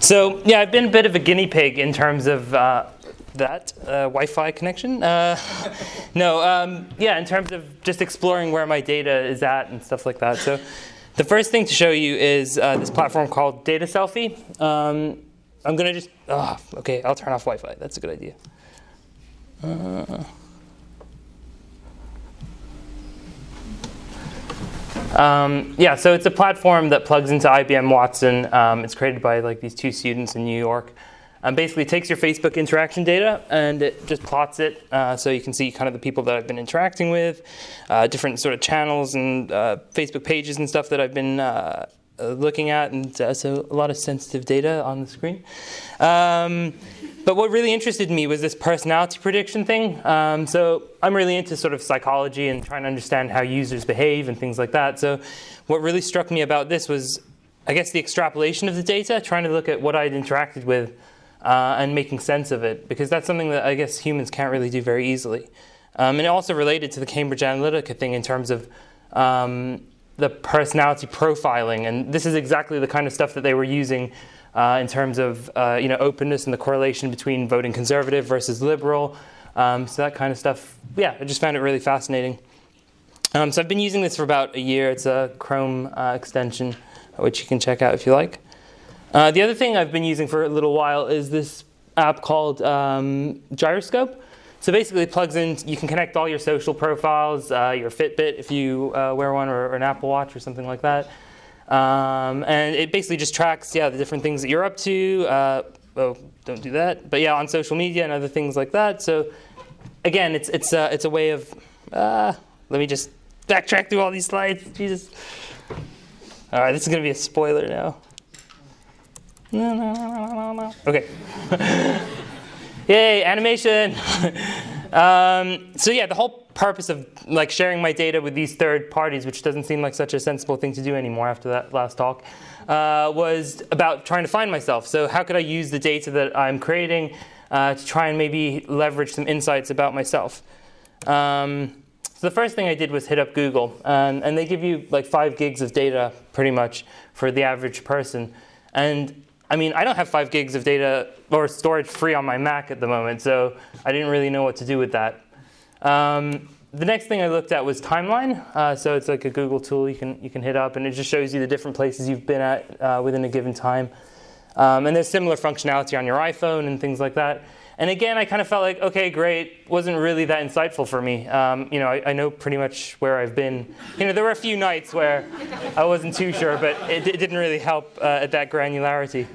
So yeah, I've been a bit of a guinea pig in terms of that Wi-Fi connection. Yeah, in terms of just exploring where my data is at and stuff like that. So the first thing to show you is this platform called Data Selfie. I'm going to just, okay, I'll turn off Wi-Fi. That's a good idea. Yeah, so it's a platform that plugs into IBM Watson. It's created by like these two students in New York. Basically, it takes your Facebook interaction data and it just plots it, so you can see kind of the people that I've been interacting with, different sort of channels and Facebook pages and stuff that I've been looking at, and so a lot of sensitive data on the screen. But what really interested me was this personality prediction thing. So I'm really into sort of psychology and trying to understand how users behave and things like that. So what really struck me about this was, I guess, the extrapolation of the data, trying to look at what I'd interacted with and making sense of it, because that's something that I guess humans can't really do very easily. And it also related to the Cambridge Analytica thing in terms of the personality profiling. And this is exactly the kind of stuff that they were using in terms of openness and the correlation between voting conservative versus liberal. So that kind of stuff, yeah, I just found it really fascinating. So I've been using this for about a year. It's a Chrome extension, which you can check out if you like. The other thing I've been using for a little while is this app called Gyroscope. So basically it plugs in, you can connect all your social profiles, your Fitbit if you wear one, or an Apple Watch or something like that. And it basically just tracks, the different things that you're up to. Don't do that. But yeah, on social media and other things like that. So again, it's a way of, let me just backtrack through all these slides. Jesus. All right, this is going to be a spoiler now. No. Okay. Yay, animation. So yeah, the whole purpose of like sharing my data with these third parties, which doesn't seem like such a sensible thing to do anymore after that last talk, was about trying to find myself. So how could I use the data that I'm creating to try and maybe leverage some insights about myself? So the first thing I did was hit up Google, and they give you like 5 gigs of data pretty much for the average person. And I mean, I don't have 5 gigs of data or storage free on my Mac at the moment, so I didn't really know what to do with that. The next thing I looked at was Timeline. So it's like a Google tool you can hit up, and it just shows you the different places you've been at within a given time. And there's similar functionality on your iPhone and things like that. And again, I kind of felt like, okay, great, wasn't really that insightful for me. I know pretty much where I've been. There were a few nights where I wasn't too sure, but it didn't really help at that granularity.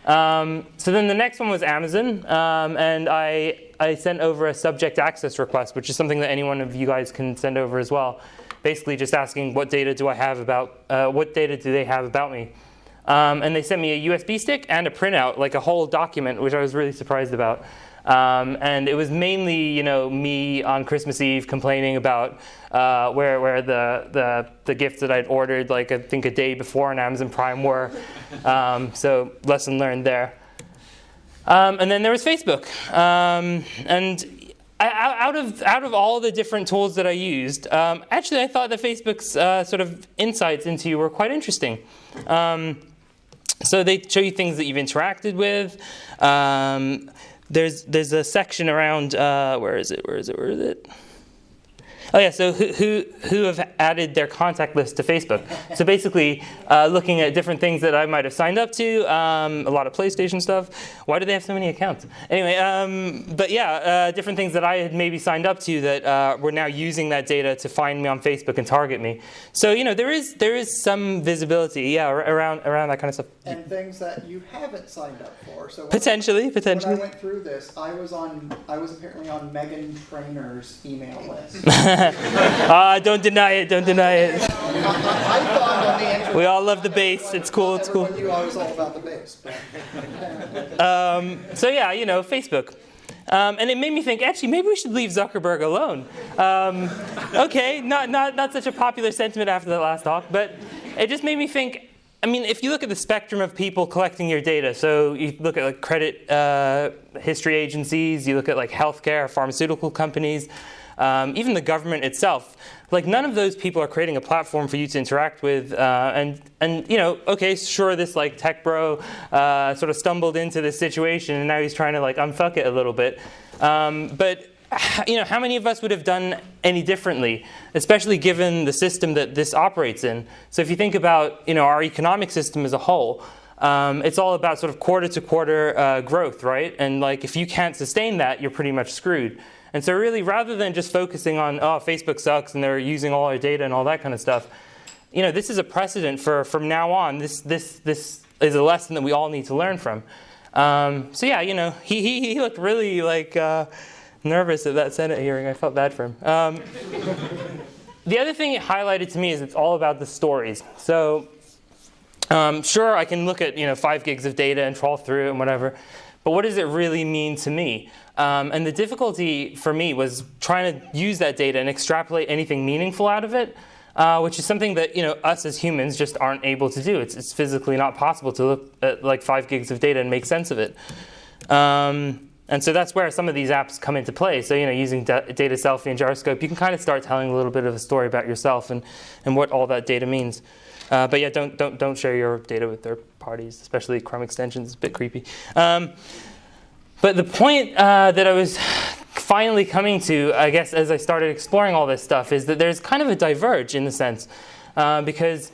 So then the next one was Amazon, and I sent over a subject access request, which is something that any one of you guys can send over as well. Basically just asking what data do I have about, what data do they have about me? And they sent me a USB stick and a printout, like a whole document, which I was really surprised about. And it was mainly, me on Christmas Eve complaining about where the gifts that I'd ordered, like I think a day before on Amazon Prime were. So lesson learned there. And then there was Facebook. And out of all the different tools that I used, actually I thought that Facebook's sort of insights into you were quite interesting. So they show you things that you've interacted with. There's a section around where is it? Oh yeah, so who have added their contact list to Facebook. So basically looking at different things that I might have signed up to, a lot of PlayStation stuff. Why do they have so many accounts? Anyway, but yeah, different things that I had maybe signed up to that were now using that data to find me on Facebook and target me. So there is some visibility, around that kind of stuff. And things that you haven't signed up for. So Potentially. When I went through this, I was apparently on Megan Trainor's email list. Don't deny it. I thought on the internet. We all love the bass. It's cool. Everyone knew I was all about the bass. So yeah, Facebook. And it made me think, actually, maybe we should leave Zuckerberg alone. Okay, not such a popular sentiment after the last talk, but it just made me think, I mean, if you look at the spectrum of people collecting your data, so you look at like credit history agencies, you look at like healthcare, pharmaceutical companies, even the government itself. Like, none of those people are creating a platform for you to interact with. And you know, okay, sure, this like tech bro sort of stumbled into this situation, and now he's trying to like unfuck it a little bit. But you know, how many of us would have done any differently, especially given the system that this operates in? So if you think about, you know, our economic system as a whole, it's all about sort of quarter-to-quarter growth, right? And like, if you can't sustain that, you're pretty much screwed. And so really, rather than just focusing on, oh, Facebook sucks and they're using all our data and all that kind of stuff, you know, this is a precedent for from now on. This is a lesson that we all need to learn from. So yeah, you know, he looked really like nervous at that Senate hearing. I felt bad for him. The other thing it highlighted to me is it's all about the stories. So sure, I can look at, you know, 5 gigs of data and trawl through it and whatever, but what does it really mean to me? And the difficulty for me was trying to use that data and extrapolate anything meaningful out of it, which is something that, you know, us as humans just aren't able to do. It's physically not possible to look at like 5 gigs of data and make sense of it. And so that's where some of these apps come into play. So, you know, using data Selfie and Gyroscope, you can kind of start telling a little bit of a story about yourself and what all that data means. But yeah, don't share your data with third parties, especially Chrome extensions. It's a bit creepy. But the point that I was finally coming to, I guess, as I started exploring all this stuff, is that there's kind of a diverge in the sense, because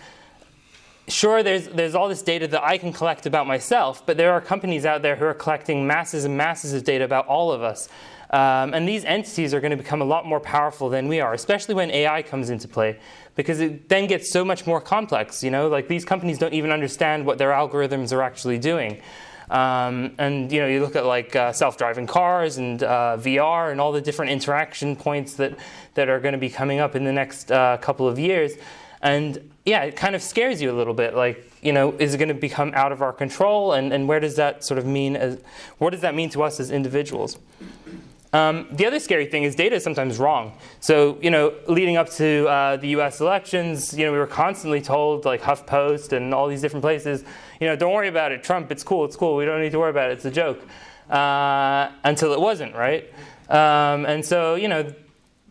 sure, there's all this data that I can collect about myself, but there are companies out there who are collecting masses and masses of data about all of us. And these entities are going to become a lot more powerful than we are, especially when AI comes into play, because it then gets so much more complex. You know, like these companies don't even understand what their algorithms are actually doing. And you know, you look at like self-driving cars and VR and all the different interaction points that are going to be coming up in the next couple of years. And yeah, it kind of scares you a little bit. Like, you know, is it going to become out of our control? And where does that sort of mean? What does that mean to us as individuals? The other scary thing is data is sometimes wrong. So, you know, leading up to the US elections, you know, we were constantly told, like HuffPost and all these different places, you know, don't worry about it. Trump, it's cool. We don't need to worry about it. It's a joke. Until it wasn't, right? And so, you know,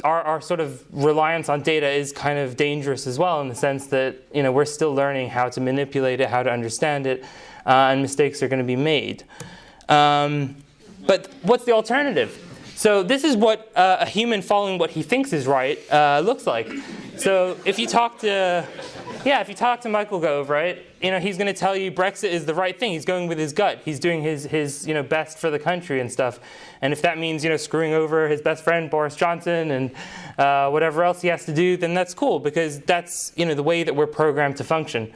our sort of reliance on data is kind of dangerous as well, in the sense that, you know, we're still learning how to manipulate it, how to understand it, and mistakes are going to be made. But what's the alternative? So this is what a human following what he thinks is right looks like. So if you talk to Michael Gove, right, you know, he's going to tell you Brexit is the right thing. He's going with his gut. He's doing his you know, best for the country and stuff. And if that means, you know, screwing over his best friend Boris Johnson and whatever else he has to do, then that's cool, because that's, you know, the way that we're programmed to function.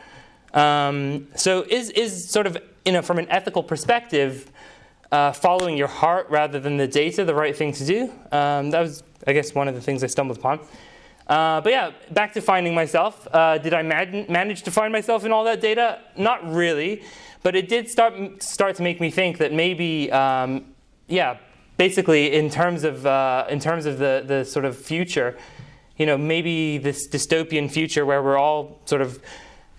So is sort of, you know, from an ethical perspective, following your heart rather than the data the right thing to do? That was, I guess, one of the things I stumbled upon. But yeah, back to finding myself. Did I manage to find myself in all that data? Not really, but it did start to make me think that maybe, yeah, basically in terms of the sort of future, you know, maybe this dystopian future where we're all sort of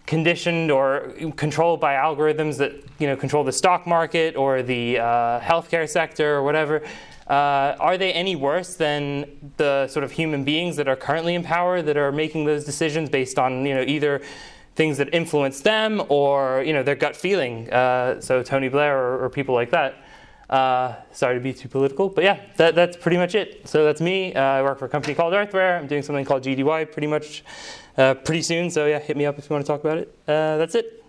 conditioned or controlled by algorithms that, you know, control the stock market or the healthcare sector or whatever. Are they any worse than the sort of human beings that are currently in power, that are making those decisions based on, you know, either things that influence them or, you know, their gut feeling? So Tony Blair or people like that. Sorry to be too political, but yeah, that's pretty much it. So that's me. I work for a company called Earthware. I'm doing something called GDY pretty soon. So yeah, hit me up if you want to talk about it. That's it.